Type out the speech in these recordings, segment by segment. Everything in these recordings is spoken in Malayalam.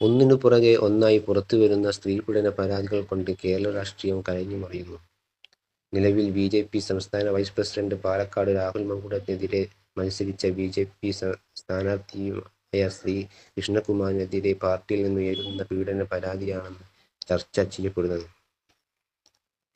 ഒന്നിനു പുറകെ ഒന്നായി പുറത്തുവരുന്ന സ്ത്രീപീഡന പരാതികൾ കൊണ്ട് കേരള രാഷ്ട്രീയം കരഞ്ഞു മറിയുന്നു. നിലവിൽ ബി.ജെ.പി സംസ്ഥാന വൈസ് പ്രസിഡന്റ് പാലക്കാട് രാഹുൽ മങ്കൂട്ടത്തിനെതിരെ മത്സരിച്ച ബി.ജെ.പി സ്ഥാനാർത്ഥിയായ ശ്രീ കൃഷ്ണകുമാറിനെതിരെ പാർട്ടിയിൽ നിന്ന് ഉയരുന്ന പീഡന പരാതിയാണ് ചർച്ച ചെയ്യപ്പെടുന്നത്.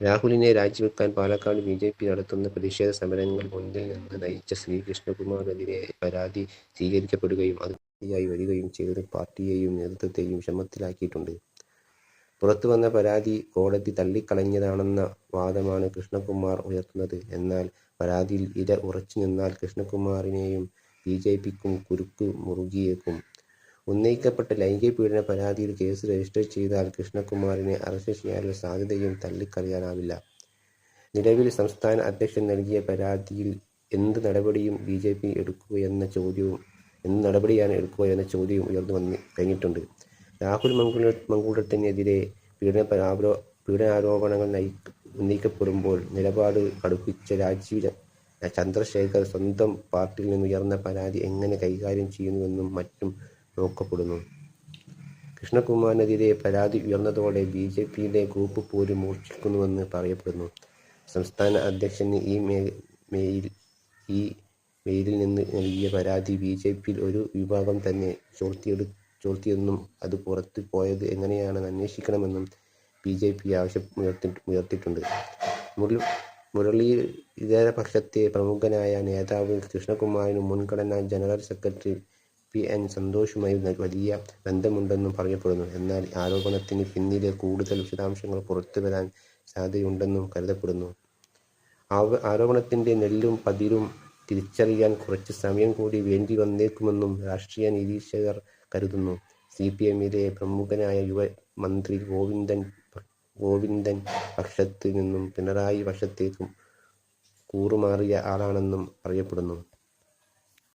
രാഹുലിനെ രാജിവെക്കാൻ പാലക്കാട് ബി.ജെ.പി നടത്തുന്ന പ്രതിഷേധ സമരങ്ങൾ മുന്നിൽ നിന്ന് നയിച്ച ശ്രീ കൃഷ്ണകുമാറിനെതിരെ പരാതി സ്വീകരിക്കപ്പെടുകയും അത് നടപടിയായി വരികയും ചെയ്തത് പാർട്ടിയെയും നേതൃത്വത്തെയും വിഷമത്തിലാക്കിയിട്ടുണ്ട്. പുറത്തുവന്ന പരാതി കോടതി തള്ളിക്കളഞ്ഞതാണെന്ന വാദമാണ് കൃഷ്ണകുമാർ ഉയർത്തുന്നത്. എന്നാൽ പരാതിയിൽ ഇര ഉറച്ചു നിന്നാൽ കൃഷ്ണകുമാറിനെയും ബി.ജെ.പിക്കും കുരുക്ക് മുറുകിയേക്കും. ഉന്നയിക്കപ്പെട്ട ലൈംഗിക പീഡന പരാതിയിൽ കേസ് രജിസ്റ്റർ ചെയ്താൽ കൃഷ്ണകുമാറിനെ അറസ്റ്റ് ചെയ്യാനുള്ള സാധ്യതയും തള്ളിക്കളയാനാവില്ല. നിലവിൽ സംസ്ഥാന അധ്യക്ഷൻ നൽകിയ പരാതിയിൽ എന്ത് നടപടിയാണ് എടുക്കുകയെന്ന ചോദ്യവും ഉയർന്നു കഴിഞ്ഞിട്ടുണ്ട്. രാഹുൽ മങ്കൂട്ടത്തിനെതിരെ പീഡനാരോപണങ്ങൾ ഉന്നയിക്കപ്പെടുമ്പോൾ നിലപാട് കടുപ്പിച്ച രാജീവ് ചന്ദ്രശേഖർ സ്വന്തം പാർട്ടിയിൽ നിന്നുയർന്ന പരാതി എങ്ങനെ കൈകാര്യം ചെയ്യുന്നുവെന്നും മറ്റും നോക്കപ്പെടുന്നു. കൃഷ്ണകുമാറിനെതിരെ പരാതി ഉയർന്നതോടെ ബി.ജെ.പിയുടെ ഗ്രൂപ്പ് പോര് മൂർച്ഛിക്കുന്നുവെന്ന് പറയപ്പെടുന്നു. സംസ്ഥാന അധ്യക്ഷന് ഈ മെയിലിൽ നിന്ന് നൽകിയ പരാതി ബി.ജെ.പിയിൽ ഒരു വിഭാഗം തന്നെ ചോർത്തിയെന്നും അത് പുറത്തു പോയത് എങ്ങനെയാണെന്ന് അന്വേഷിക്കണമെന്നും ബി.ജെ.പി ആവശ്യമുയർത്തിയിട്ടുണ്ട്. മുരളീധര പക്ഷത്തെ പ്രമുഖനായ നേതാവ് കൃഷ്ണകുമാറിന് മുൻഗണനാ ജനറൽ സെക്രട്ടറി പി.എൻ. സന്തോഷുമായി വലിയ ബന്ധമുണ്ടെന്നും പറയപ്പെടുന്നു. എന്നാൽ ആരോപണത്തിന് പിന്നിലെ കൂടുതൽ വിശദാംശങ്ങൾ പുറത്തുവരാൻ സാധ്യതയുണ്ടെന്നും കരുതപ്പെടുന്നു. ആരോപണത്തിന്റെ നെല്ലും പതിരും തിരിച്ചറിയാൻ കുറച്ച് സമയം കൂടി വേണ്ടി വന്നേക്കുമെന്നും രാഷ്ട്രീയ നിരീക്ഷകർ കരുതുന്നു. സി.പി.എമ്മിലെ പ്രമുഖനായ യുവമന്ത്രി ഗോവിന്ദൻ പക്ഷത്ത് നിന്നും പിണറായി പക്ഷത്തേക്ക് കൂറുമാറിയ ആളാണെന്നും പറയപ്പെടുന്നു.